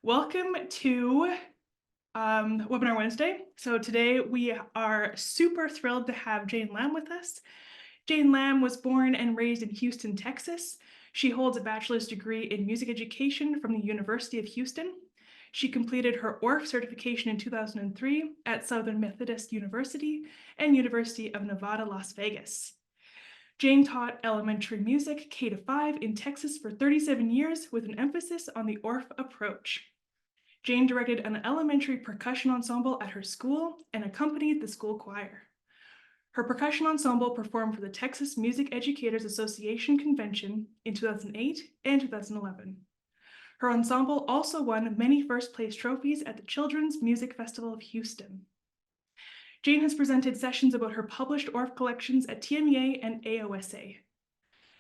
Welcome to Webinar Wednesday. So today we are super thrilled to have Jane Lamb with us. Jane Lamb was born and raised in Houston, Texas. She holds a bachelor's degree in music education from the University of Houston. She completed her Orff certification in 2003 at Southern Methodist University and University of Nevada, Las Vegas. Jane taught elementary music K-5 in Texas for 37 years with an emphasis on the Orff approach. Jane directed an elementary percussion ensemble at her school and accompanied the school choir. Her percussion ensemble performed for the Texas Music Educators Association Convention in 2008 and 2011. Her ensemble also won many first-place trophies at the Children's Music Festival of Houston. Jane has presented sessions about her published Orff collections at TMEA and AOSA.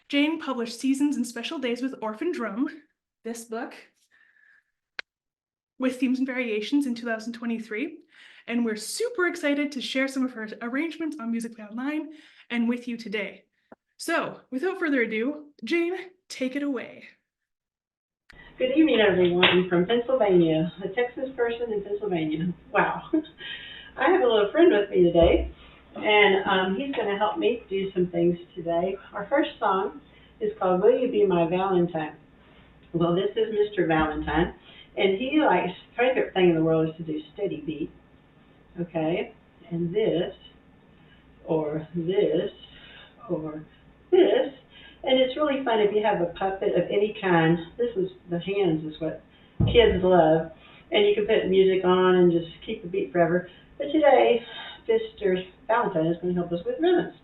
Jane published Seasons and Special Days with Orff and Drum, this book, with themes and variations in 2023, and we're super excited to share some of her arrangements on Musicplay Online and with you today. So, without further ado, Jane, take it away. Good evening, everyone, from Pennsylvania, a Texas person in Pennsylvania. Wow. I have a little friend with me today, and he's going to help me do some things today. Our first song is called Will You Be My Valentine? Well, this is Mr. Valentine. And he likes, favorite thing in the world is to do steady beat, okay? And this, or this, or this. And it's really fun if you have a puppet of any kind. This is, the hands is what kids love. And you can put music on and just keep the beat forever. But today, Mr. Valentine is going to help us with rhythms.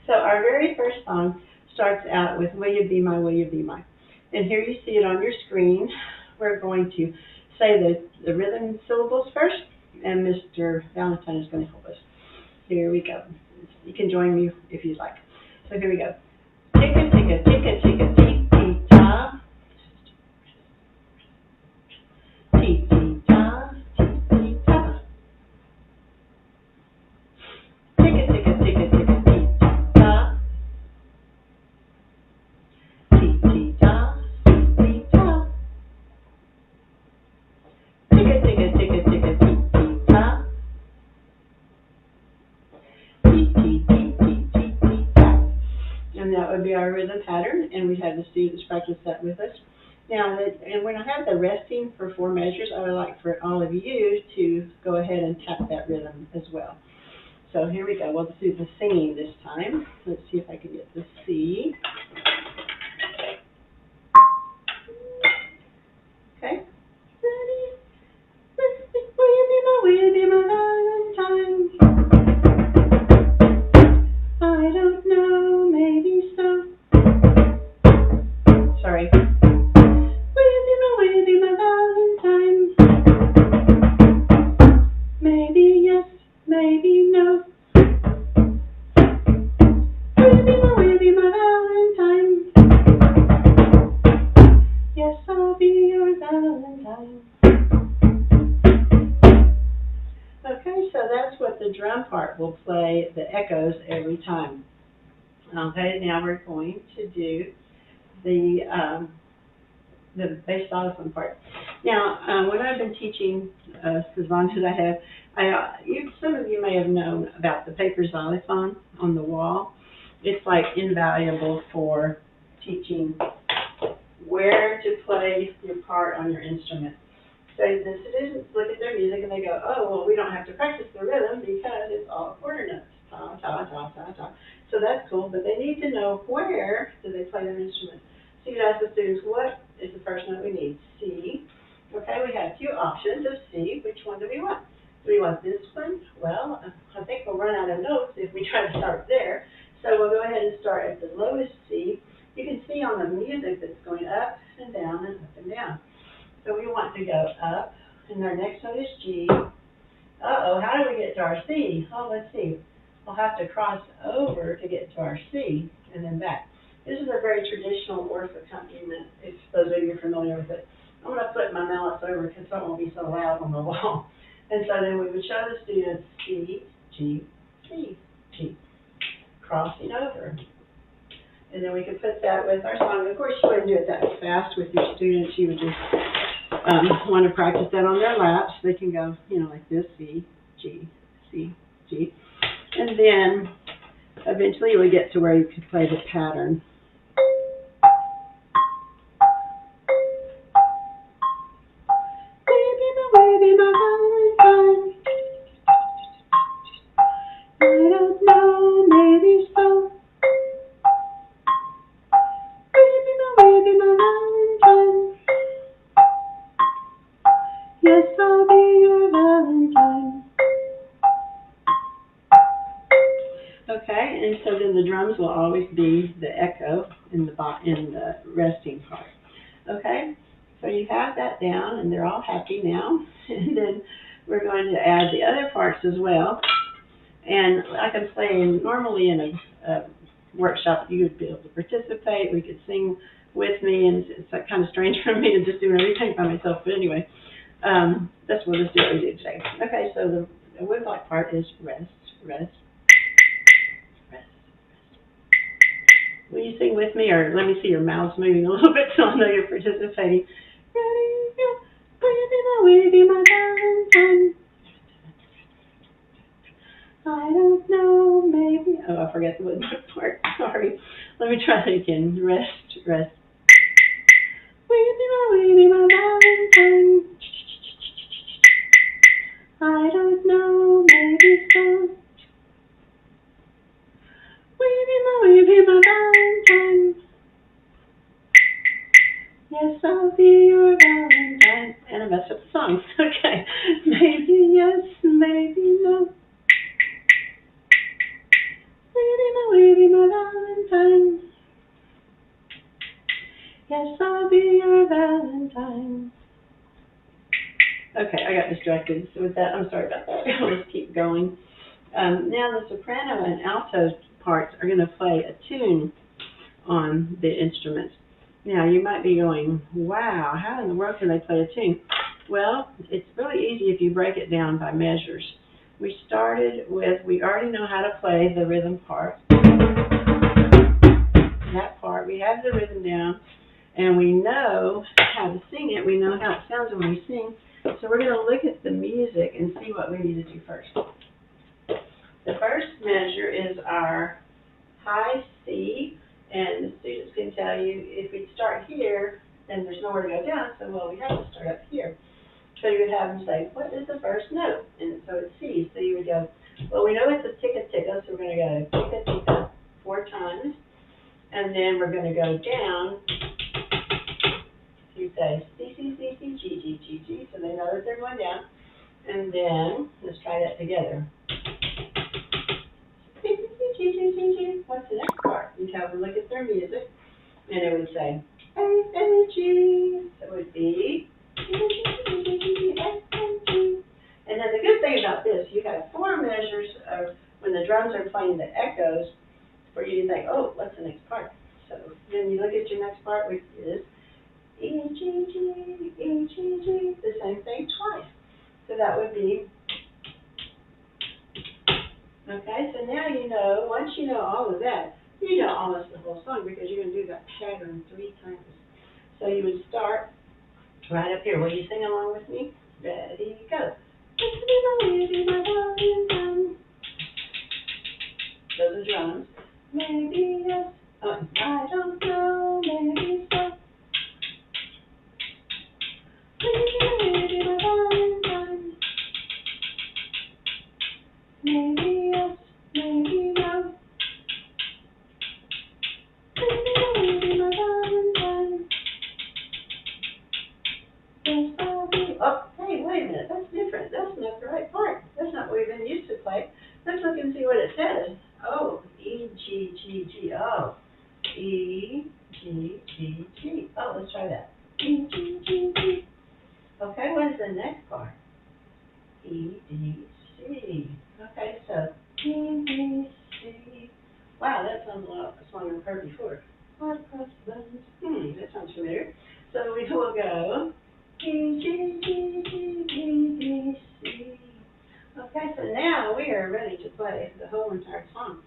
So our very first song starts out with Will You Be My, Will You Be My? And here you see it on your screen. We're going to say the rhythm syllables first, and Mr. Valentine is going to help us. Here we go. You can join me if you'd like. So here we go. Ticka, ticka, ticka, ticka, tee, tee, ta. Tee, tee, ta, tee, tee, ta. Ticka, ticka, ticka, ticka, tee, tee, ta. Tee, tee, ta. And that would be our rhythm pattern, and we have the students practice that with us. Now, and when I have the resting for 4 measures, I would like for all of you to go ahead and tap that rhythm as well. So here we go. We'll do the singing this time. Let's see if I can get the C. Okay. Ready? Will you be my Valentine? I don't know, maybe so. Sorry. Will you be my Valentine? Maybe yes, maybe no. Will you be my Valentine? Yes, I'll be your Valentine. Okay, so that's what the drum part will play, the echoes every time. Okay, now we're going to do the bass xylophone part. Now, when I've been teaching, as long as I have, some of you may have known about the paper xylophone on the wall. It's like invaluable for teaching where to play your part on your instrument. So the students look at their music and they go, oh, well, we don't have to practice the rhythm because it's all quarter notes. Ta, ta, ta, ta, ta. So that's cool, but they need to know where do they play their instrument. So you ask the students, what is the first note we need? C. Okay, we have 2 options of C. Which one do we want? Do we want this one? Well, I think we'll run out of notes if we try to start there. So we'll go ahead and start at the lowest C. You can see on the music that's going up and down and up and down. So we want to go up, and our next note is G. Uh-oh, how do we get to our C? Oh, let's see. We'll have to cross over to get to our C, and then back. This is a very traditional Orff accompaniment, if those of you are familiar with it. I'm going to flip my mallets over because it won't be so loud on the wall. And so then we would show the students C, G, C, G, crossing over. And then we could put that with our song. Of course, you wouldn't do it that fast with your students. You would just want to practice that on their laps, they can go, you know, like this, C, G, C, G. And then eventually we get to where you can play the pattern. Baby, my Valentine. I don't know, maybe so. Baby, my Valentine. Yes, I'll be your Valentine. Okay, and so then the drums will always be the echo in the resting part. Okay, so you have that down, and they're all happy now. And then we're going to add the other parts as well. And like I'm saying, normally in a workshop, you would be able to participate. We could sing with me, and it's like kind of strange for me to just do everything by myself. But anyway, that's what we'll just do what we do today. Okay, so the woodblock part is rest, rest, rest. Will you sing with me, or let me see your mouths moving a little bit so I know you're participating? Ready, go. Baby, my Valentine. I don't know, maybe. Oh, I forgot the woodblock part. Sorry. Let me try that again. Rest, rest. Baby, my Valentine. I don't know, maybe so. Baby, my Valentine. Yes, I'll be your Valentine. And I messed up the song. Okay. Maybe yes, maybe no. Baby, my Valentine. Yes, I'll be your Valentine. Okay, I got distracted. So with that, I'm sorry about that. I'll just keep going. Now the soprano and alto parts are going to play a tune on the instruments. Now you might be going, wow, how in the world can they play a tune? Well, it's really easy if you break it down by measures. We started with, we already know how to play the rhythm part. That part, we have the rhythm down, and we know how to sing it. We know how it sounds when we sing. So we're going to look at the music and see what we need to do first. The first measure is our high C, and the students can tell you if we start here, then there's nowhere to go down, so well, we have to start up here. So you would have them say, what is the first note? And so it's C. So you would go, well, we know it's a ticka-ticka, so we're going to go ticka-ticka 4 times. And then we're going to go down. You say C, C, C, C, G, G, G, G, so they know that they're going down. And then, let's try that together. C, C, C, G, G, G, G. What's the next part? You'd have them look at their music, and it would say A, A, G. So it would be and then the good thing about this, you have 4 measures of when the drums are playing the echoes for you to think, oh, what's the next part? So then you look at your next part, which is E, G, G, E, G, G, the same thing twice. So that would be, okay, so now you know, once you know all of that, you know almost the whole song because you're going to do that pattern 3 times. So you would start right up here. Will you sing along with me? Ready, go. Those are drums. Maybe yes, I don't know, maybe so. Maybe my Valentine. Maybe yes, maybe no. Maybe my Valentine. Yes, I'll be. Oh, hey, wait a minute. That's different. That's not the right part. That's not what we've been used to play. Let's look and see what it says. Oh, E, G, G, G. Oh, E, G, G, G. Oh, let's try that. E, G, G, G. Okay, what is the next part? E, D, C. Okay, so E, D, C. Wow, that sounds a lot like a song I've heard before. That sounds familiar. So we will go E, G, G, G, G, D, C. Okay, so now we are ready to play the whole entire song.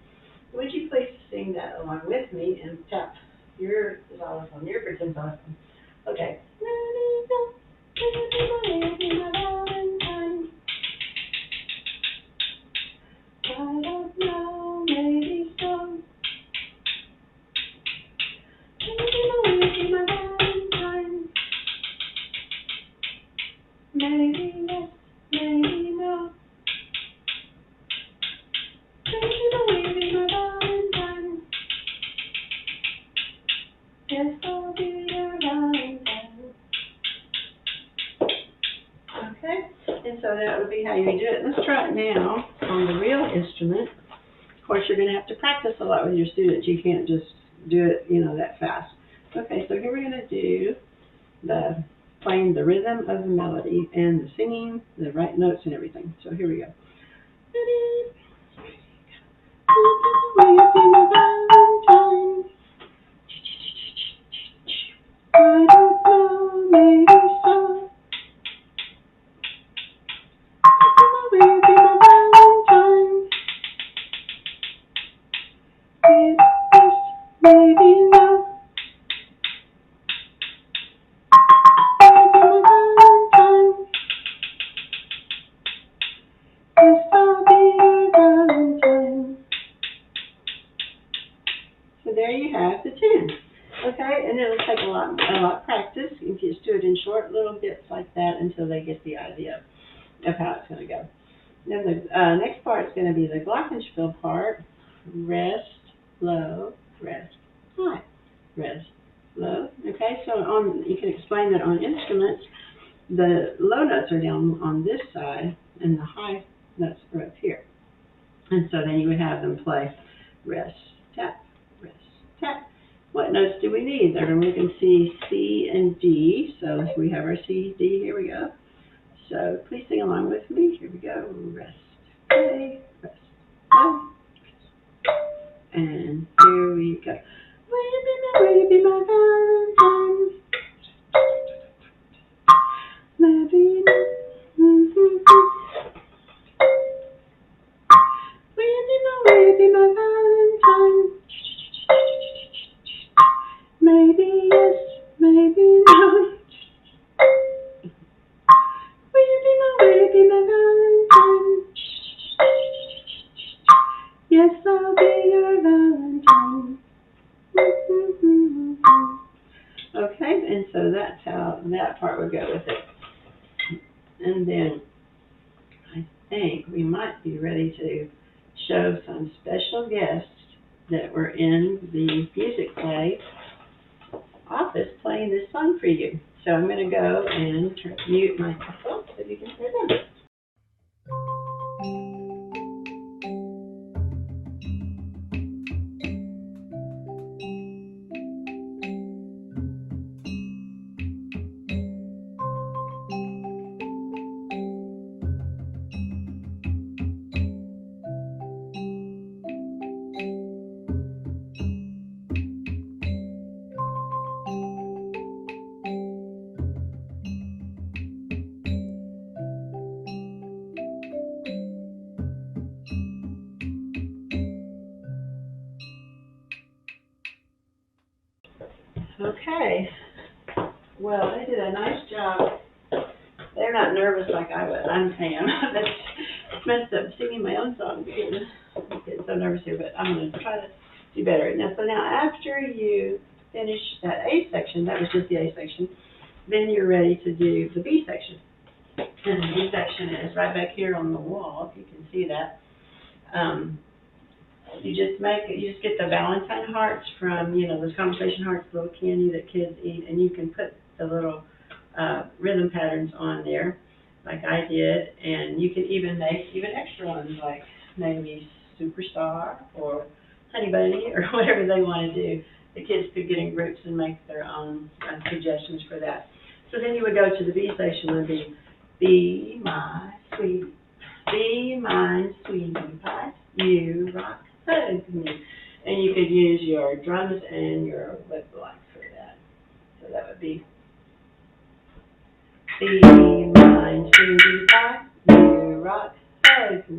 Would you please sing that along with me and tap your xylophone, your pretend xylophone. Okay. Ready, go. Will you be my Valentine? I don't know, maybe so. Will you be my Valentine? Maybe yes, maybe no. Will you be my Valentine? Yes, I'll be your Valentine. Okay, and so that would be how you do it. Let's try it now on the real instrument. Of course, you're going to have to practice a lot with your students. You can't just do it, that fast. Okay, so here we're going to do the playing the rhythm of the melody and the singing, the right notes and everything. So here we go. Will you be my Valentine? I don't know, maybe so. Will you be my Valentine? Yes, maybe no. Will you be my Valentine? Yes, I'll be your Valentine. So there you have the tune. Okay, and it'll take a lot of practice. You can just do it in short little bits like that until they get the idea of how it's going to go. Then the next part is going to be the glockenspiel part. Rest, low, rest, high, rest, low. Okay, so you can explain that on instruments, the low notes are down on this side and the high notes are up here. And so then you would have them play rest, tap, rest, tap. What notes do we need? We can see C and D. So we have our C, D. Here we go. So please sing along with me. Here we go. Rest, A, rest, A. And here we go. Will you be my Valentine? Maybe not. Will you be my Valentine? Maybe yes, maybe no. Will you be my Valentine? Yes, I'll be your Valentine. Okay, and so that's how that part would go with it. And then I think we might be ready to show some special guests that were in the Musicplay office playing this song for you. So I'm going to go and mute myself so you can hear them. Okay. Well, they did a nice job. They're not nervous like I am. That's messed up singing my own song. I'm getting so nervous here, but I'm going to try to do better. Now after you finish that A section, that was just the A section, then you're ready to do the B section. And the B section is right back here on the wall, if you can see that. You just get the Valentine hearts from, those conversation hearts, little candy that kids eat, and you can put the little rhythm patterns on there, like I did, and you can even make extra ones, like maybe Superstar or Honey Bunny or whatever they want to do. The kids could get in groups and make their own suggestions for that. So then you would go to the B section and be my sweet, be mine sweetie pie, you rock, hug me. And you could use your drums and your lip block for that. So that would be mine sweetie pie, you rock, hug me.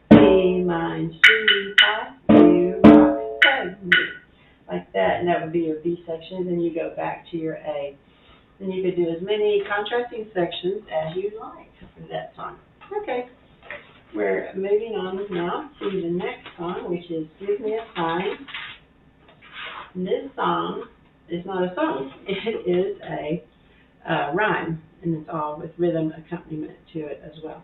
Be mine sweetie pie, you rock, hug me. Like that, and that would be your B section. Then you go back to your A. And you could do as many contrasting sections as you like for that song. Okay, we're moving on now to the next song, which is Give Me a Sign. And this song is not a song, it is a rhyme, and it's all with rhythm accompaniment to it as well.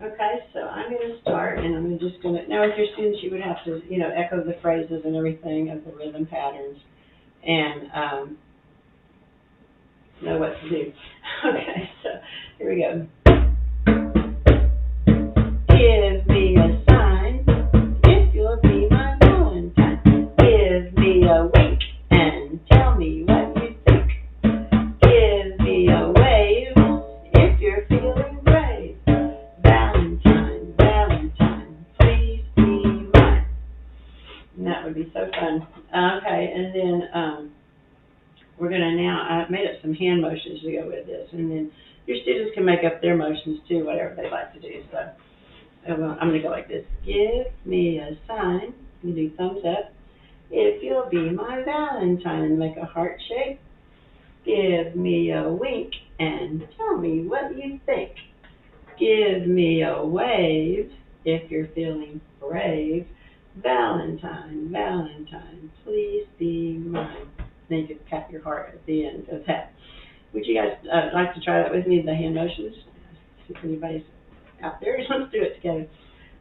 Okay, so I'm going to start, and I'm just going to, now with your students, you would have to, echo the phrases and everything of the rhythm patterns, and know what to do. Okay, so here we go. Give me a sign if you'll be my Valentine. Give me a wink and tell me what you think. Give me a wave if you're feeling brave. Valentine, Valentine, please be mine. And that would be so fun. Okay, and then we're going to now, I made up some hand motions to go with this, and then your students can make up their motions too, whatever they like to do. So I'm going to go like this. Give me a sign. You do thumbs up. If you'll be my Valentine, make a heart shape. Give me a wink and tell me what you think. Give me a wave if you're feeling brave. Valentine, Valentine, please be mine. Then you could tap your heart at the end of that. Would you guys like to try that with me, the hand motions? See if anybody's out there. Let's do it together.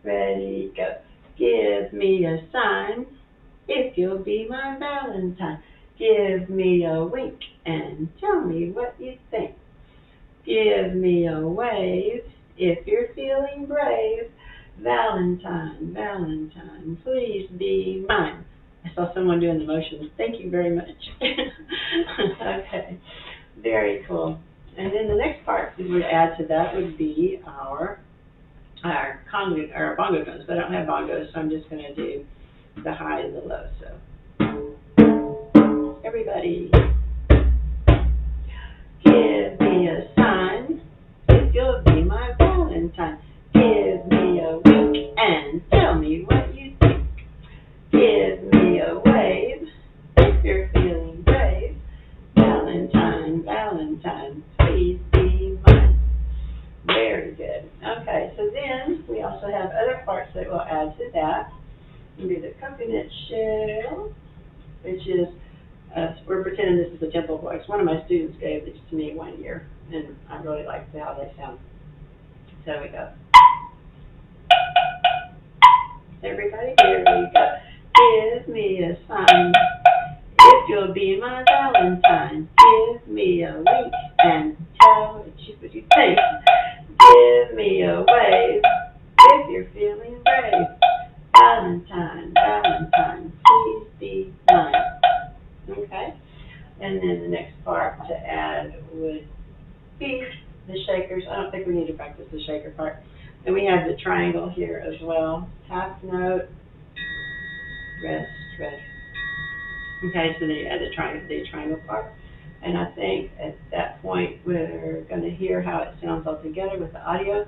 Ready, go. Give me a sign if you'll be my Valentine. Give me a wink and tell me what you think. Give me a wave if you're feeling brave. Valentine, Valentine, please be mine. I saw someone doing the motions. Thank you very much. Okay, very cool. And then the next part we would add to that would be our conga, or bongo drums. But I don't have bongos, so I'm just going to do the high and the low. So everybody, give me a sign if you'll be my Valentine. Give me a wink and tell me what you think. Give me a wave if you're feeling brave. Valentine, Valentine, please be mine. Very good. Okay, so then we also have other parts that we'll add to that. We'll do the accompaniment shell, which is, we're pretending this is a tempo voice. One of my students gave this to me one year, and I really liked how they sound. So we go. Everybody, here we go. Give me a sign if you'll be my Valentine. Give me a wink and tell what you think. Give me a wave if you're feeling brave. Valentine, Valentine, please be mine. Okay? And then the next part to add would be the shakers. I don't think we need to practice the shaker part. And we have the triangle here as well. Half note, rest, rest. Okay, so then you add the triangle part. And I think at that point we're going to hear how it sounds all together with the audio.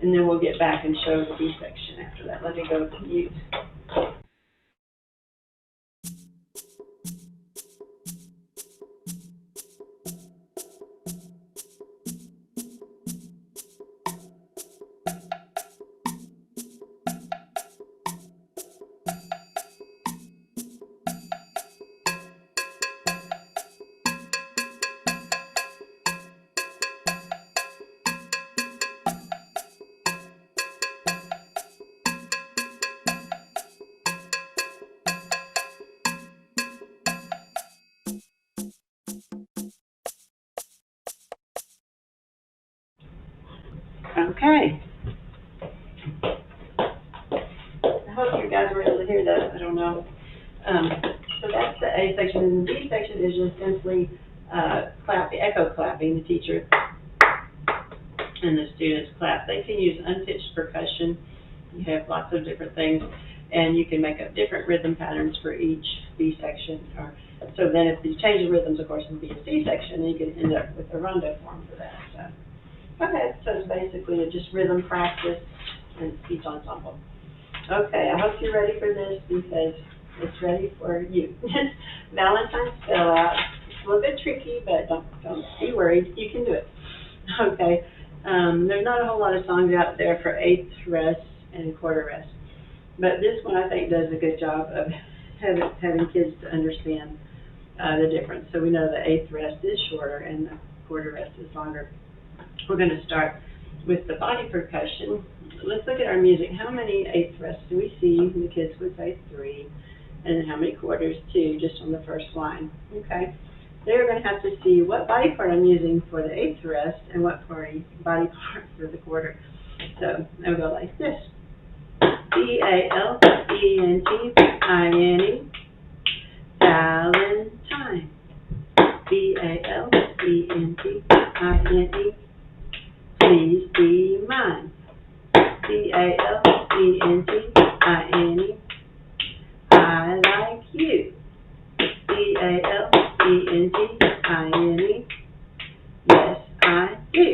And then we'll get back and show the B section after that. Let me go to mute. Okay. I hope you guys were able to hear that. I don't know. So that's the A section. And the B section is just simply echo clapping. The teacher and the students clap. They can use unpitched percussion. You have lots of different things. And you can make up different rhythm patterns for each B section. So then if you change the rhythms, of course, it would be a C section, and you can end up with a rondo form for that. So. Okay, so it's basically just rhythm practice and speech ensemble. Okay, I hope you're ready for this because it's ready for you. Valentine spell out. a little bit tricky, but don't be worried. You can do it. Okay. There's not a whole lot of songs out there for eighth rest and quarter rest, but this one I think does a good job of having kids to understand the difference. So we know the eighth rest is shorter and the quarter rest is longer. We're going to start with the body percussion. Let's look at our music. How many eighth rests do we see? The kids would say 3. And then how many quarters? 2, just on the first line. Okay. They're going to have to see what body part I'm using for the eighth rest and what body part for the quarter. So I'll go like this. Valentine, Valentine. Valentine, please be mine. Valentine, I like you. Valentine, yes I do.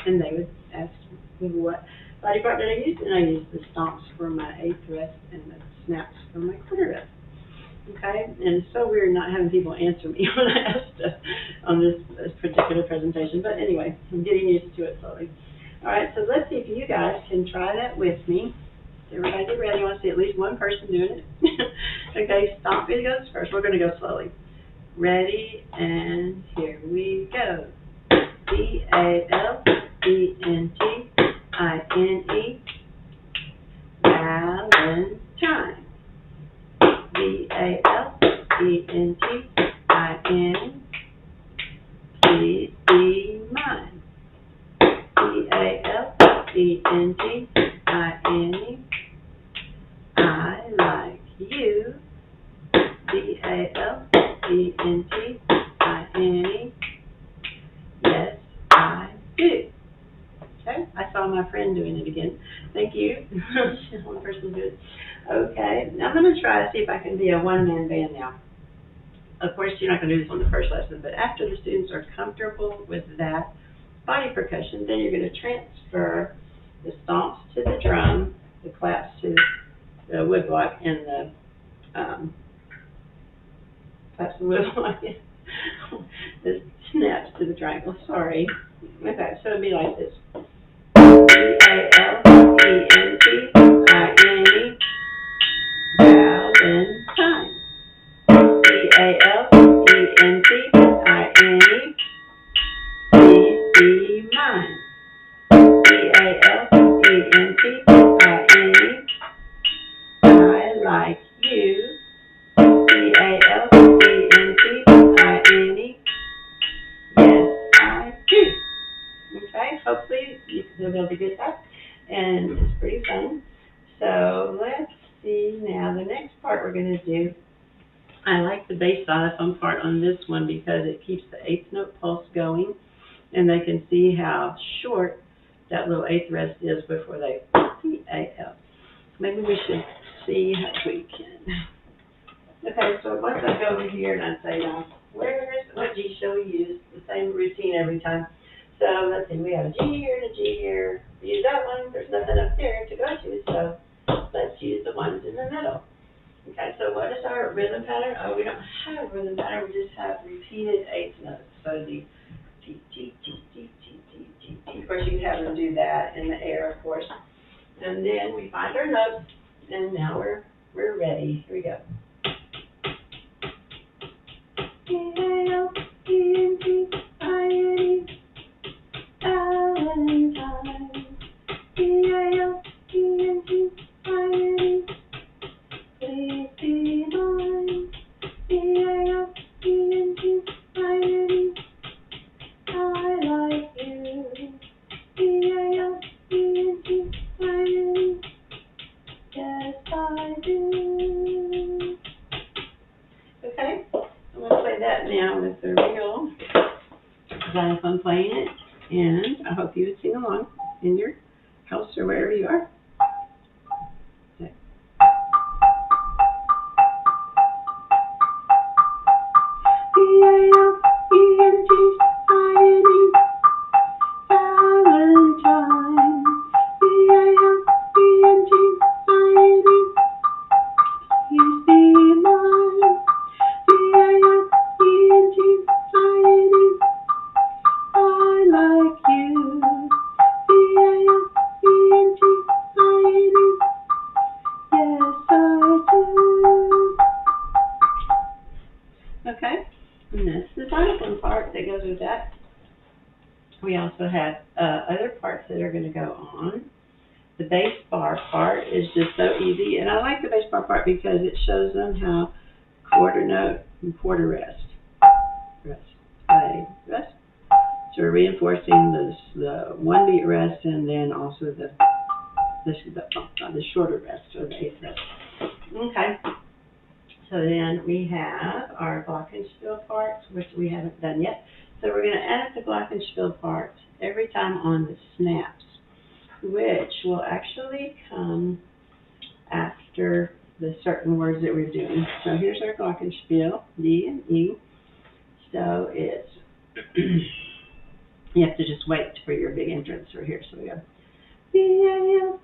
And they would ask me what body part did I use, and I used the stomps for my eighth rest and the snaps for my quarter rest. Okay, and it's so weird not having people answer me when I ask stuff on this particular presentation, but anyway, I'm getting used to it slowly. All right, so let's see if you guys can try that with me. Everybody get ready. I want to see at least one person doing it. Okay, stomp it goes first. We're going to go slowly. Ready, and here we go. Valentine, Valentine. Valentine, please be mine. Valentine, I like you. Valentine, yes I do. Okay, I saw my friend doing it again. Thank you. One person did it. Okay, now I'm going to try to see if I can be a one-man band now. Of course, you're not going to do this on the first lesson, but after the students are comfortable with that body percussion, then you're going to transfer the stomps to the drum, the claps to the woodblock, and the claps to the woodblock, the snaps to the triangle. Sorry. Okay, so it'll be like this. Valentine, Valentine. Valentine, please be mine. Valentine, I like you. Valentine, yes I do. Okay, hopefully you'll be able to get that, and it's pretty fun. So let's see now, the next part we're going to do, I like the bass xylophone part on this one because it keeps the eighth note pulse going, and they can see how short that little eighth rest is before they P-A-L. Maybe we should see how we can. Okay, so once I go over here and I say, now, what G shall we use? The same routine every time. So let's see, we have a G here and a G here. We use that one, there's nothing up there to go to, so let's use the ones in the middle. Okay, so what is our rhythm pattern? Oh, we don't have a rhythm pattern, we just have repeated eighth notes. So the T, T, T, T, T, T, T, T. Of course, you can have them do that in the air, of course. And then we find our notes, and now we're ready. Here we go. Valentine, Valentine, please be mine. I like you. Yes, I do. Okay, I'm going to play that now with the real xylophone playing it, and I hope you would sing along in your house or wherever you are. Okay. Valentine, please be mine. we also have other parts that are going to go on. The bass bar part is just so easy, and I like the bass bar part because it shows them how quarter note and quarter rest. Rest, play, rest. So we're reinforcing the one beat rest and then also the shorter rest or the eighth rest. Okay. So then we have our glockenspiel parts, which we haven't done yet. So we're going to add the glockenspiel parts every time on the snaps, which will actually come after the certain words that we're doing. So here's our glockenspiel, D and E. So it's, you have to just wait for your big entrance right here. So we go B-A-L-E-N-T-I-N-E,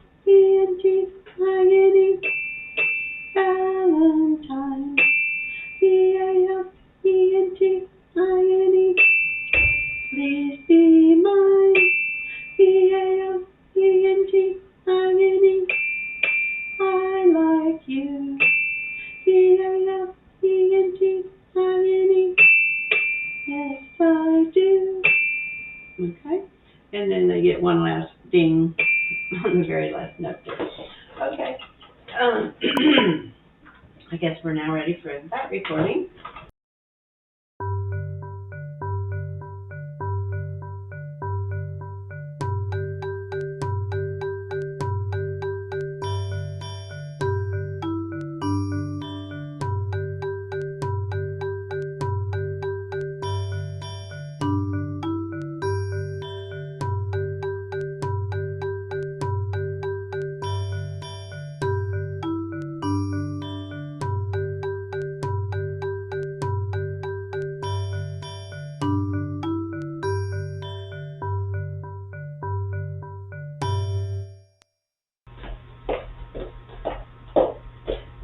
Valentine, B-A-L-E-N-T-I-N-E, please be mine, B-A-L-E-N-T-I-N-E, I like you, B-A-L-E-N-T-I-N-E, yes I do. Okay, and then they get one last ding on the very last note there. Okay, I guess we're now ready for that recording.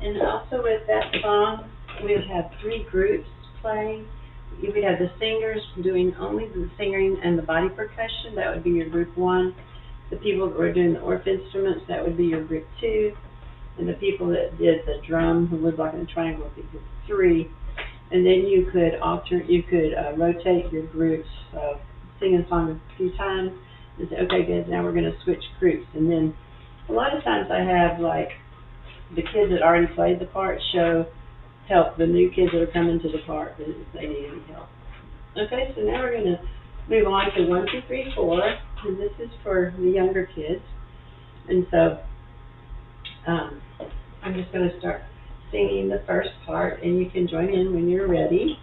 And also with that song, we would have three groups playing. You would have the singers doing only the singing and the body percussion. That would be your group one. The people that were doing the Orff instruments, that would be your group two. And the people that did the drum, who lived like in a triangle, would be group three. And then you could rotate your groups, sing a song a few times, and say, okay, guys, now we're going to switch groups. And then a lot of times I have like the kids that already played the part help the new kids that are coming to the part if they need any help. Okay, so now we're going to move on to 1, 2, 3, 4, and this is for the younger kids. And so I'm just going to start singing the first part, and you can join in when you're ready.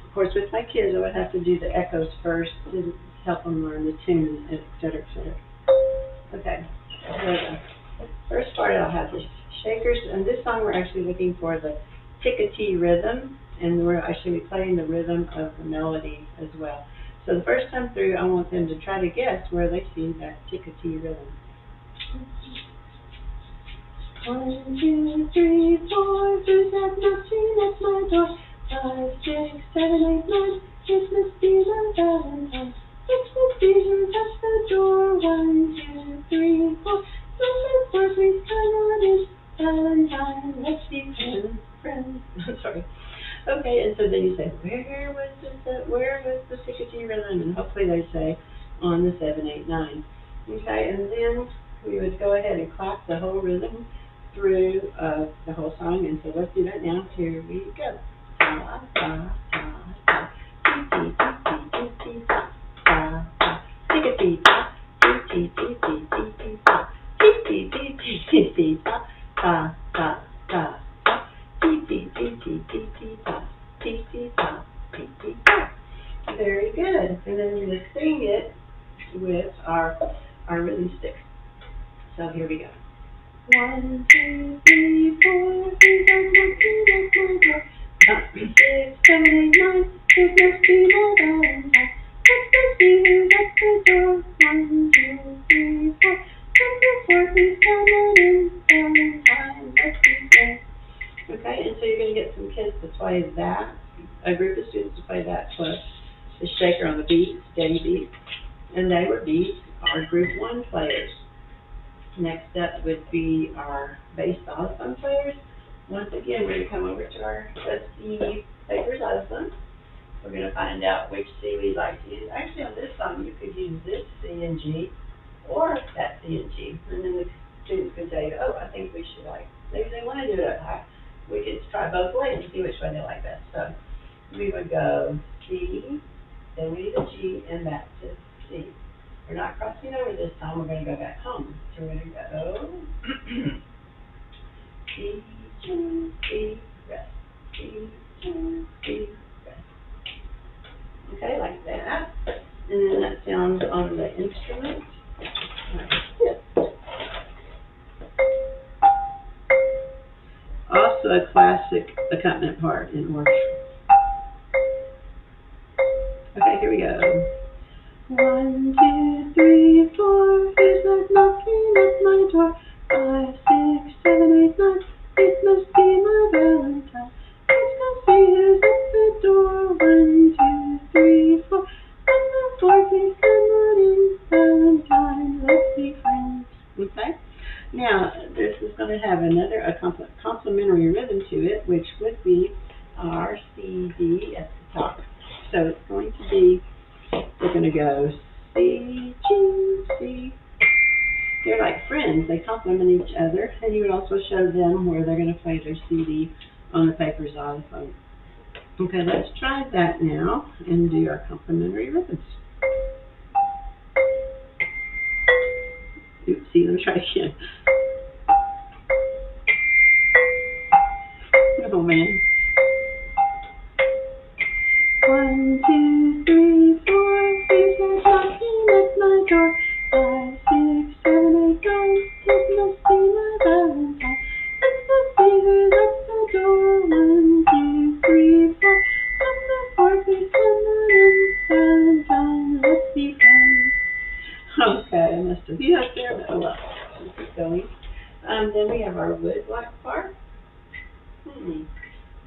Of course, with my kids, I would have to do the echoes first to help them learn the tune, et cetera, et cetera. Okay, so the first part I'll have the shakers, and this song we're actually looking for the tick-a-tee rhythm, and we're actually playing the rhythm of the melody as well. So the first time through, I want them to try to guess where they see that tick-a-tee rhythm. 1, 2, 3, 4, who's that knocking at my door? 5, 6, 7, 8, 9, it must be my Valentine. It must be who's at the door. 1, 2, 3, 4, number 4, please come on in. Valentine, let's be friends. Sorry. Okay, and so then you say, where was the tick-a-tee rhythm? And hopefully they say on the 7, 8, 9. Okay, and then we would go ahead and clap the whole rhythm through the whole song, and so let's do that now. Here we go. Ta ta ta ta, tee tee tee tee tee ta ta ta, tick-a-tee ta, tee tee tee tee tee tee ta, tee tee tee tee tee tee ta ta ta ta ta, tee tee tee tee tee tee ta, tee tee ta, tee tee ta. Very good. And then we're going to sing it with our rhythm stick. So here we go. 1, 2, 3, 4, who's that knocking at my door? 5, 6, 7, 8, 9, it must be my Valentine. Let's see who's at the door. 1, 2, 3, 4, number 4, please come on in. Valentine, let's be friends. Okay, and so you're going to get some kids to play that, a group of students to play that plus the shaker on the beat, steady beat, and they would be our group 1 players. Next up would be our bass xylophone players. Once again, we're going to come over to our trusty paper xylophone, we're going to find out which C we like to use. Actually, on this song, you could use this C and G or that C and G. And then the students could tell you, oh, I think we should maybe they want to do it up high. We could try both ways and see which one they like best. So we would go C, then we need a G, and back to C. We're not crossing over this time. We're going to go back home. So we're going to go C, G, C, rest. C, G, C, rest. Okay, like that. And then that sounds on the instrument like this. Also a classic accompaniment part in Orff. Okay, here we go. 1, 2, 3, 4, who's that knocking at my door? 5, 6, 7, 8, 9, it must be my Valentine. Let's go see who's at the door. 1, 2, 3, 4, and the 4th, please come on in, Valentine, let's be friends. Okay? Now, this is going to have another complementary rhythm to it, which would be our C, D at the top. So it's going to be, we're going to go C, G, C. They're like friends. They complement each other. And you would also show them where they're going to play their CD on the paper xylophone. Okay, let's try that now and do our complementary rhythms. Oopsie, let me try again. Oh man. 1, 2, 3, 4, who's that knocking at my door? 5, 6, 7, 8, 9, it must be my Valentine. Let's go see who's at the door. 1, 2, 3, 4, and the 4th, please come on in, Valentine, let's be friends. Okay, I must have beat up there, but oh well, let's keep going. Then we have our wood block part.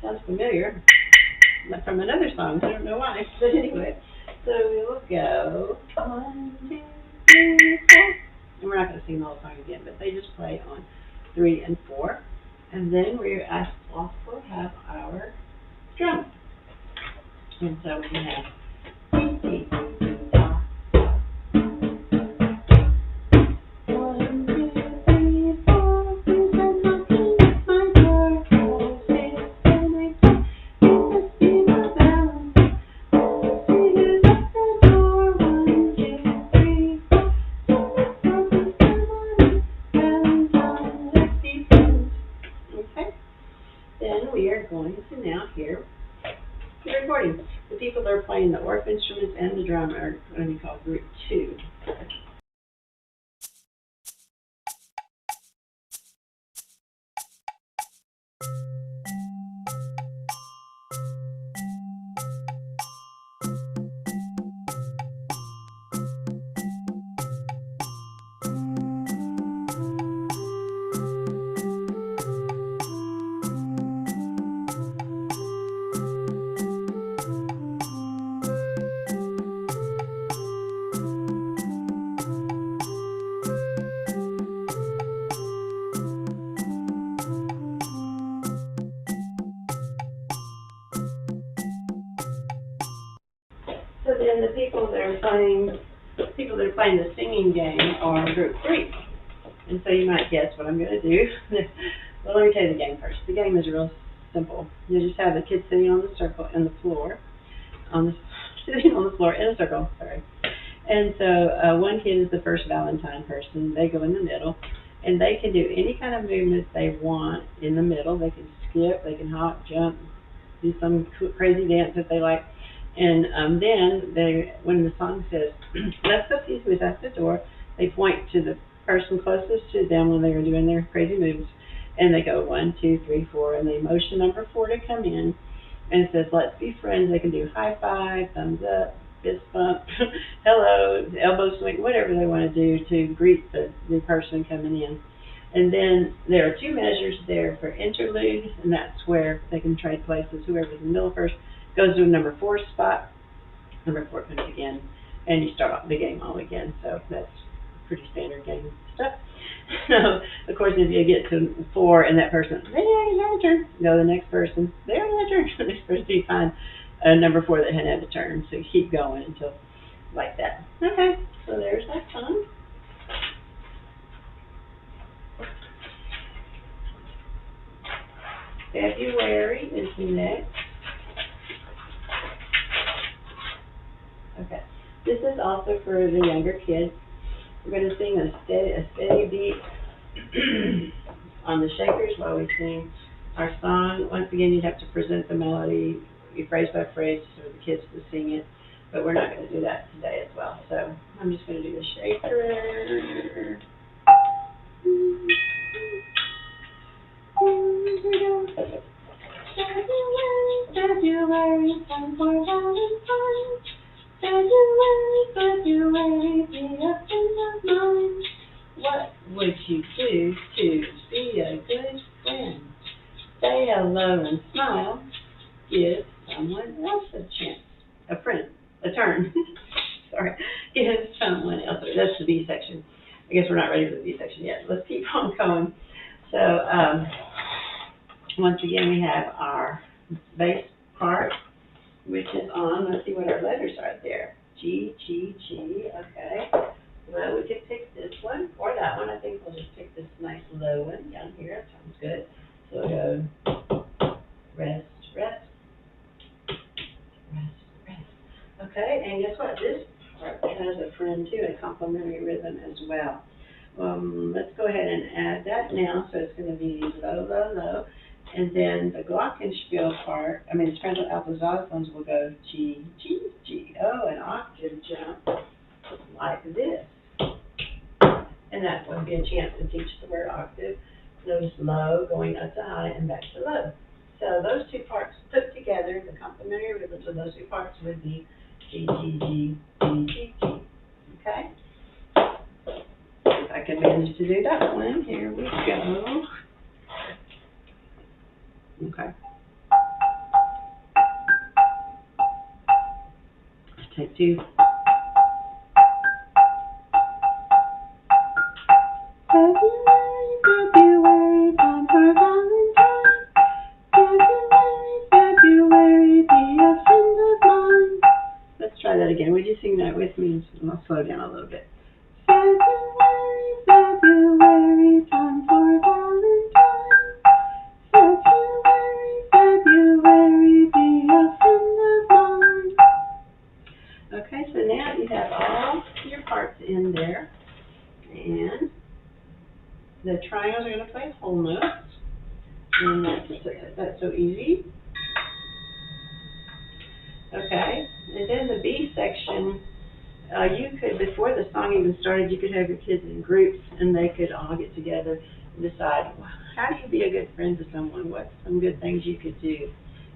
Sounds familiar. From another song, I don't know why, but anyway. So we will go 1, 2, 3, 4. And we're not going to sing the whole song again, but they just play on 3 and 4. And then we also have our drum. And so we have T, T, ta. 1, 2, 3, 4. Who's that knocking at my door? 5, 6, 7, 8, 9. It must be my Valentine. Let's see who's at the door. 1, 2, 3, 4. And the 4th, please come on in, Valentine, let's be friends. Okay. Then we are going to now hear the recording. The people that are playing the Orff instruments and the drum are going to be called Group 2. So then the people that are playing the singing game are Group 3. And so you might guess what I'm going to do. Well, let me tell you the game first. The game is real simple. You just have the kids sitting on the circle in the floor, sitting on the floor in a circle. Sorry. And so one kid is the first Valentine person. They go in the middle, and they can do any kind of movement they want in the middle. They can skip, they can hop, jump, do some crazy dance if they like. And then when the song says, let's go see who's at the door, they point to the person closest to them when they are doing their crazy moves. And they go 1, 2, 3, 4, and they motion number 4 to come in. And it says, let's be friends. They can do high five, thumbs up, fist bump, hello, elbow swing, whatever they want to do to greet the new person coming in. And then there are 2 measures there for interlude, and that's where they can trade places. Whoever's in the middle first goes to number 4 spot. Number 4 comes again, and you start off the game all again. So that's pretty standard game stuff. So, of course, if you get to 4 and that person, they already had a turn, go to the next person, they already had a turn, the next person, you find number 4 that hadn't had a turn. So you keep going until like that. Okay, so there's that song. February is next. Okay, this is also for the younger kids. We're going to sing a steady beat on the shakers while we sing our song. Once again, you have to present the melody, phrase by phrase, for the kids to sing it. But we're not going to do that today as well. So I'm just going to do the shaker. February, time for Valentine. February, be a friend of mine. What would you do to be a good friend? Say hello and smile. Give someone else a chance. A friend. A turn. Sorry. Give someone else. That's the B section. I guess we're not ready for the B section yet. Let's keep on going. So, once again, we have our bass part, which is on, let's see what our letters are there. G, G, G, okay. Well, we could pick this one or that one. I think we'll just pick this nice low one down here. That sounds good. So we'll go rest, rest, rest, rest. Okay, and guess what? This part has a friend too, a complementary rhythm as well. Let's go ahead and add that now. So it's going to be low, low, low. And then the glockenspiel part, the soprano alto xylophones will go G, G, G. Oh, an octave jump like this. And that would be a chance to teach the word octave. Notice low going up to high and back to low. So those two parts put together, the complementary rhythms of those two parts would be G, G, G, G, G, G. Okay? If I can manage to do that one, here we go. Okay. Take 2. February, time for Valentine. February, be a friend of mine. Let's try that again. Would you sing that with me? And I'll slow down a little bit. February, time for Valentine. February, be a friend of mine. Okay, so now you have all your parts in there. And the triangles are going to play whole notes. And that's so easy. Okay, and then the B section, you could, before the song even started, you could have your kids in groups and they could all get together and decide, well, how do you be a good friend to someone? What's some good things you could do?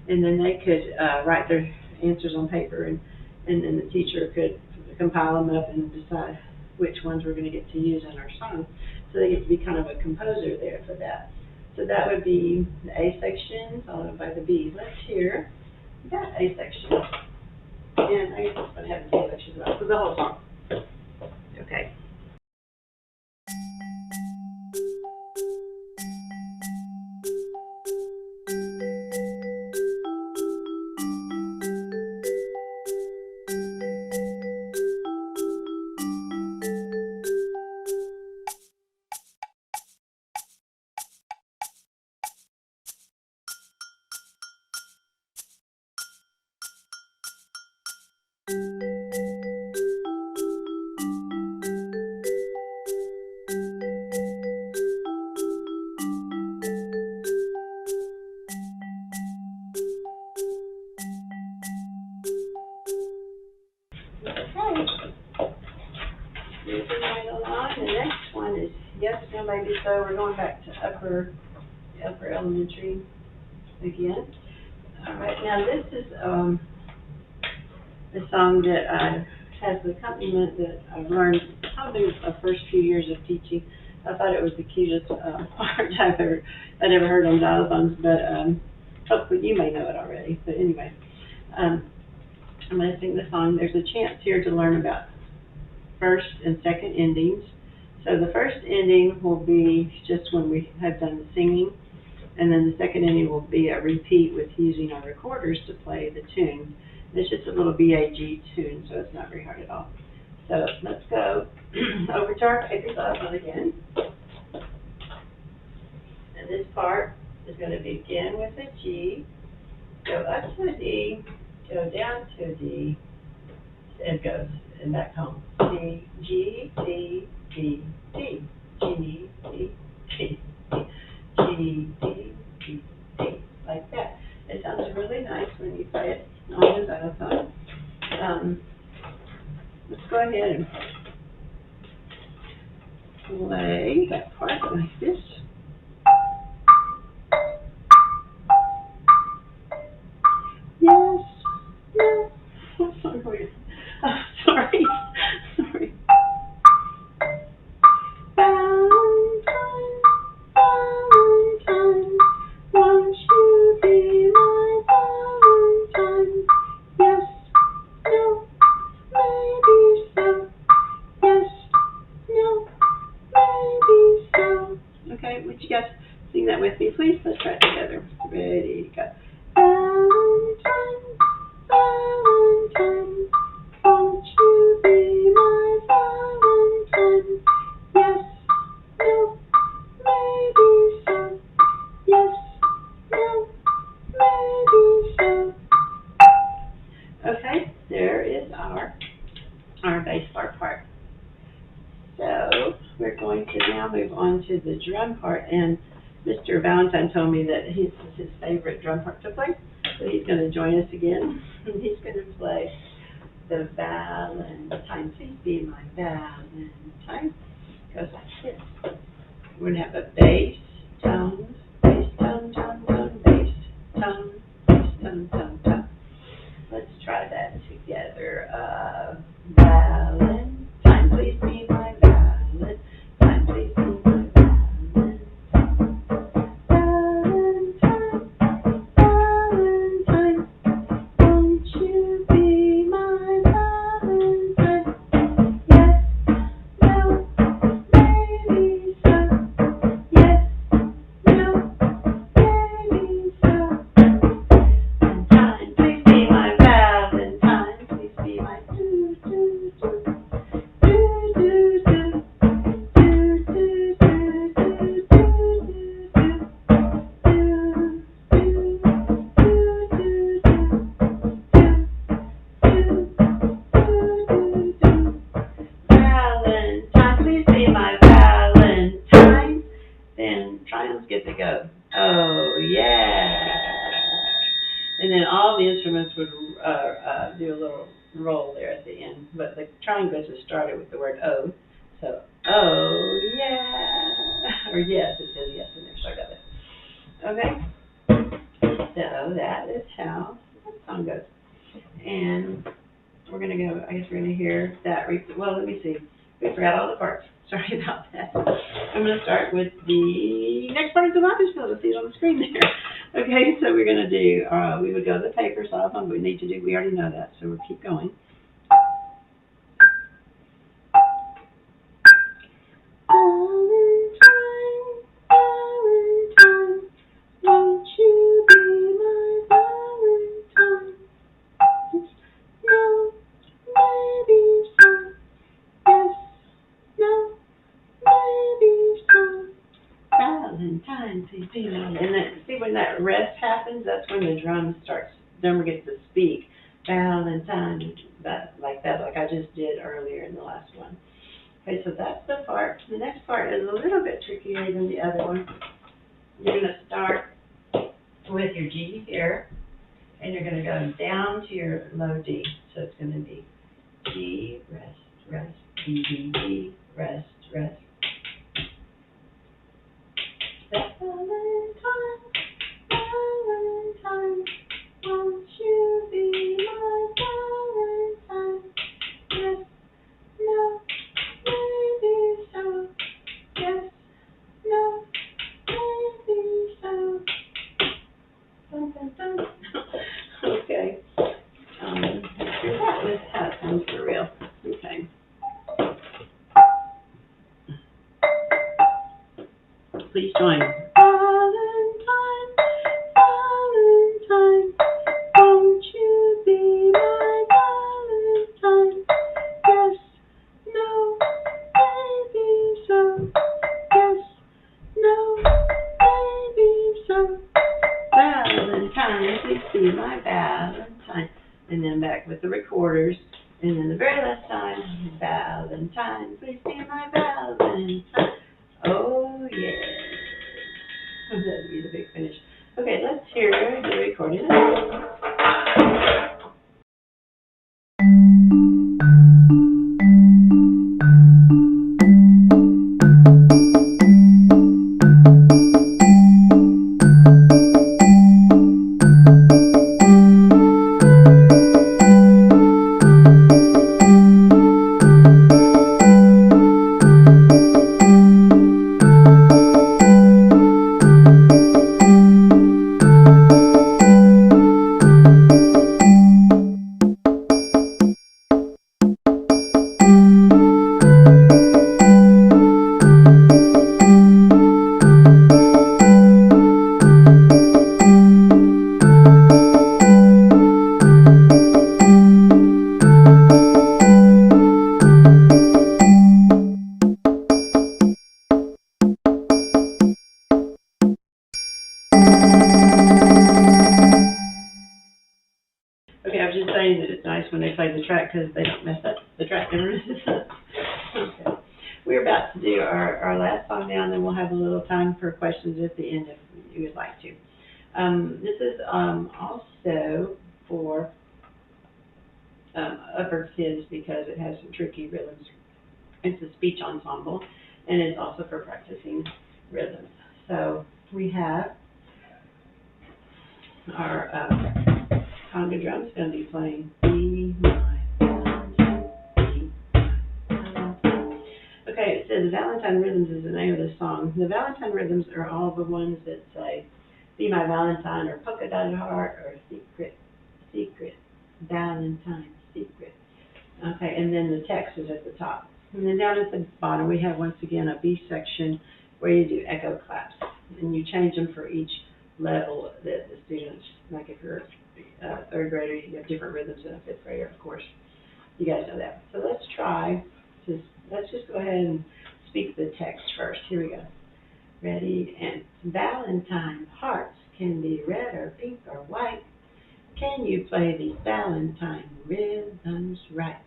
And then they could write their answers on paper, and then the teacher could compile them up and decide which ones we're going to get to use in our song. So they get to be kind of a composer there for that. So that would be the A section followed by the B. Let's hear that A section. And I guess it's going to have the B section as well. So the whole song. Okay. Moving right along. The next one is Yes, No, Maybe So. We're going back to upper elementary again. All right, now this is the song that has the accompaniment that I've learned probably the first few years of teaching. I thought it was the cutest part I'd ever heard on xylophones, but hopefully you may know it already. But anyway, I'm going to sing the song. There's a chance here to learn about first and second endings. So the first ending will be just when we have done the singing, And then the second inning will be a repeat with using our recorders to play the tune. It's just a little BAG tune, so it's not very hard at all. So let's go over to our paper xylophone again. And this part is going to begin with a G, go up to a D, go down to a D, and goes and back home. D, G, D, D, D, G, D, D, D, G, D, D, D, like that. It sounds really nice when you play it on the xylophone. Let's go ahead and play that part like this. Yes, no, sorry, sorry, sorry. Valentine, Valentine, won't you be my Valentine? Yes, no, maybe so. Yes, no, maybe so. Okay, would you guys sing that with me, please? Let's try it together. Ready, go. Valentine, Valentine, won't you be my Valentine? Yes, no, maybe so. Yes, no, maybe so. Okay, there is our bass bar part. So we're going to now move on to the drum part, and Mr. Valentine told me that this is his favorite drum part to play, so he's going to join us again. He's going to play the Valentine, please be my Valentine. It goes like this. We're going to have a bass tone, bass tone, tone, tone, bass tone, bass tone, tone, tone. Let's try that together. Valentine, please be my Valentine, please be my Valentine. Valentine, Valentine, won't you be my Valentine? Yes, no, maybe so. Yes, no, maybe so. Valentine, please be my Valentine, please be my do do do do do do. Valentine, please be my Valentine. Then triangles get to go. Oh yeah. And then all the instruments would do a little roll there at the end. But the triangles just started with the word O. So, oh yeah. Or yes, it says yes in there, so I got it. Okay. So that is how that song goes. And we're going to go, I guess we're going to hear that. Well, let me see. We forgot all the parts. Sorry about that. I'm going to start with the next part of the Valentine field. Let's see it on the screen there. Okay, so we're going to do, we would go to the paper xylophone, but we already know that, so we'll keep going. Valentine, Valentine, won't you be my Valentine? No, maybe so. Yes, no, maybe so. Valentine, please be my. And then, see when that rest happens, that's when the drum gets to speak. Valentine, like I just did earlier in the last one. Okay, so that's the part. The next part is a little bit trickier than the other one. You're going to start with your G here, and you're going to go down to your low D. So it's going to be G, rest, rest, D, D, D, rest, rest. Valentine, Valentine, won't you be my Valentine? Yes, no, maybe so. Yes, no, maybe so. Dun, dun, dun. Okay. That was how it sounds for real. Okay. Please join. Valentine. track with the recorders. And then the very last time, Valentine, please be my Valentine. Oh, yes. That would be the big finish. Okay, let's hear the recording. Okay, I was just saying that it's nice when they play the track because they don't mess up. The track never messes up. Okay. We're about to do our last song now, and then we'll have a little time for questions at the end if you would like to. This is also for upper kids because it has some tricky rhythms. It's a speech ensemble, and it's also for practicing rhythms. So we have our conga drums going to be playing Be My Valentine, Be My Valentine. Okay, it says Valentine Rhythms is the name of the song. The Valentine Rhythms are all the ones that say Be My Valentine or Polka Dotted Heart or Secret, Secret, Valentine, Secret. Okay, and then the text is at the top. And then down at the bottom we have once again a B section where you do echo claps. And you change them for each level that the students, like if you're a third grader, you have different rhythms than a fifth grader, of course. You guys know that. So let's just go ahead and speak the text first. Here we go. Ready? And Valentine hearts can be red or pink or white. Can you play these Valentine rhythms right?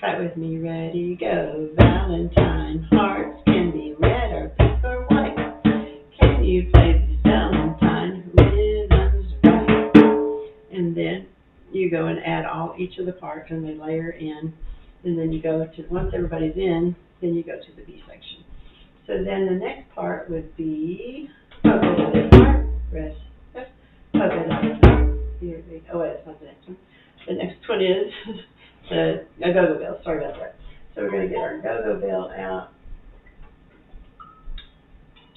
Try it with me. Ready, go. Valentine hearts can be red or pink or white. Can you play these Valentine rhythms right? And then you go and add each of the parts and they layer in. And then you go to, once everybody's in, then you go to the B section. So then the next part would be polka dotted heart, rest, polka dotted heart. Here we go. Oh wait, that's not the next one. The next one is a go-go bell. Sorry about that. So we're going to get our go-go bell out.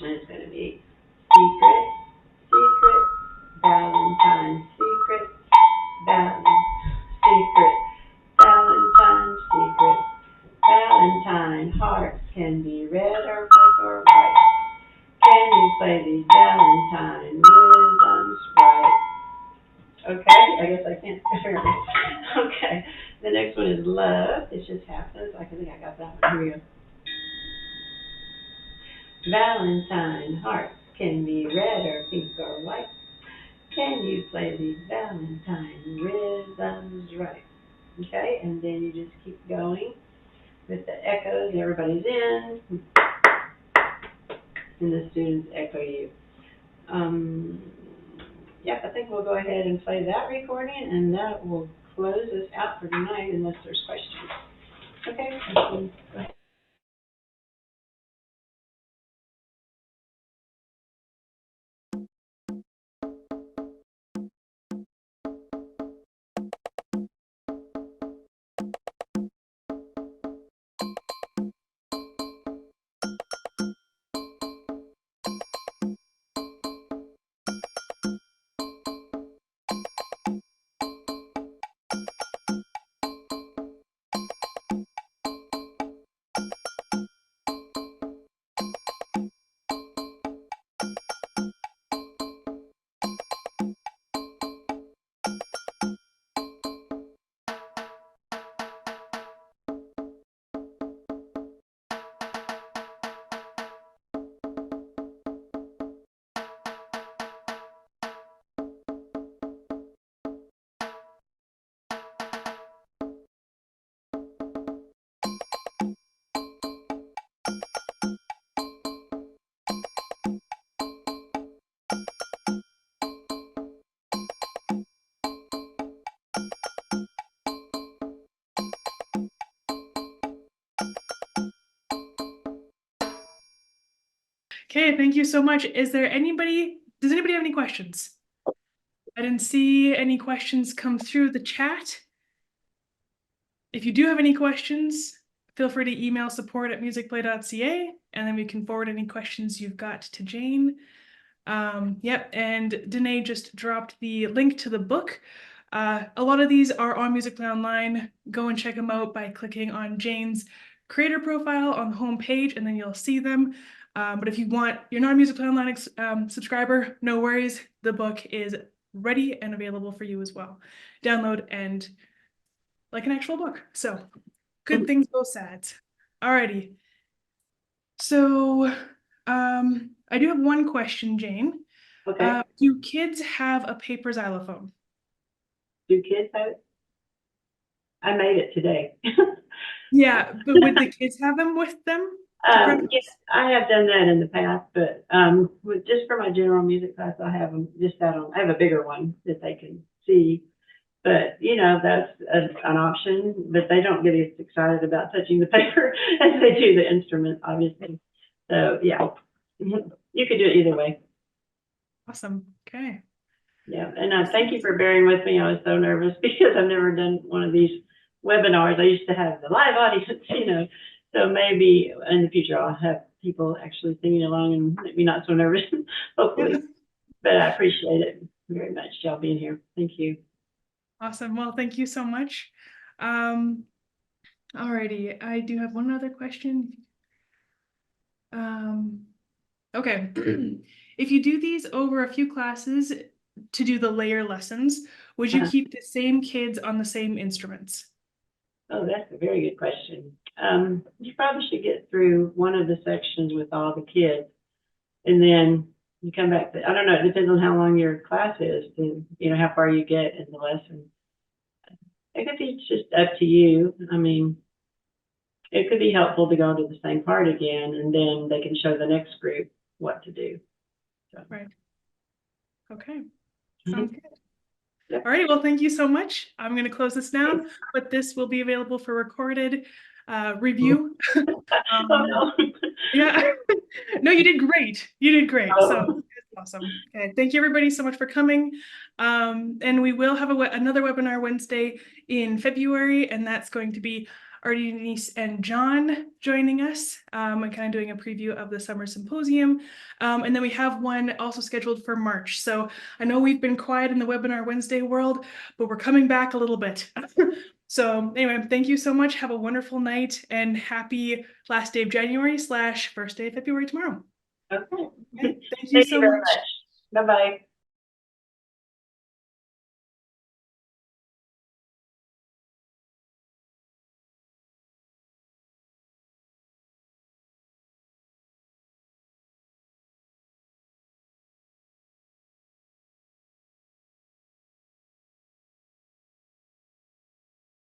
And it's going to be secret, secret, Valentine, secret, Valentine, secret, Valentine, secret, Valentine. Hearts can be red or pink or white. Can you play these Valentine rhythms right? Okay, I guess I can't. Okay, the next one is love. It's just half notes. I think I got that one. Here we go. Valentine hearts can be red or pink or white. Can you play these Valentine rhythms right? Okay, and then you just keep going with the echoes. Everybody's in, and the students echo you. Yep, I think we'll go ahead and play that recording, and that will close us out for tonight unless there's questions. Okay, go ahead. Okay, thank you so much. Does anybody have any questions? I didn't see any questions come through the chat. If you do have any questions, feel free to email support@musicplay.ca, and then we can forward any questions you've got to Jane. Yep, and Danae just dropped the link to the book. A lot of these are on Musicplay Online. Go and check them out by clicking on Jane's creator profile on the home page, and then you'll see them. But if you're not a Musicplay Online subscriber, no worries. The book is ready and available for you as well. Download and like an actual book. So good things, both sides. Alrighty. So I do have one question, Jane. Okay. Do kids have a paper xylophone? Do kids have it? I made it today. Yeah, but would the kids have them with them to practice? Yes, I have done that in the past, but just for my general music class, I have them just out on. I have a bigger one that they can see, but that's an option. But they don't get as excited about touching the paper as they do the instrument, obviously. So yeah, you could do it either way. Awesome. Okay. Yeah, and thank you for bearing with me. I was so nervous because I've never done one of these webinars. I used to have the live audience, so maybe in the future I'll have people actually singing along and make me not so nervous, hopefully. But I appreciate it very much, y'all being here. Thank you. Awesome. Well, thank you so much. Alrighty, I do have one other question. Okay. If you do these over a few classes to do the layer lessons, would you keep the same kids on the same instruments? Oh, that's a very good question. You probably should get through one of the sections with all the kids, and then you come back to, I don't know, it depends on how long your class is, and how far you get in the lesson. It could be just up to you. I mean, it could be helpful to go to the same part again, and then they can show the next group what to do. So. Right. Okay. Sounds good. Yep. All right. Well, thank you so much. I'm going to close this down, but this will be available for recorded review. Oh, no. Yeah. No, you did great. You did great. Oh. So awesome. Okay. Thank you everybody so much for coming. And we will have another webinar Wednesday in February, and that's going to be Artie, Denise, and John joining us and kind of doing a preview of the summer symposium. And then we have one also scheduled for March. So I know we've been quiet in the webinar Wednesday world, but we're coming back a little bit. So anyway, thank you so much. Have a wonderful night and happy last day of January / first day of February tomorrow. Okay. Thank you so much. Bye-bye.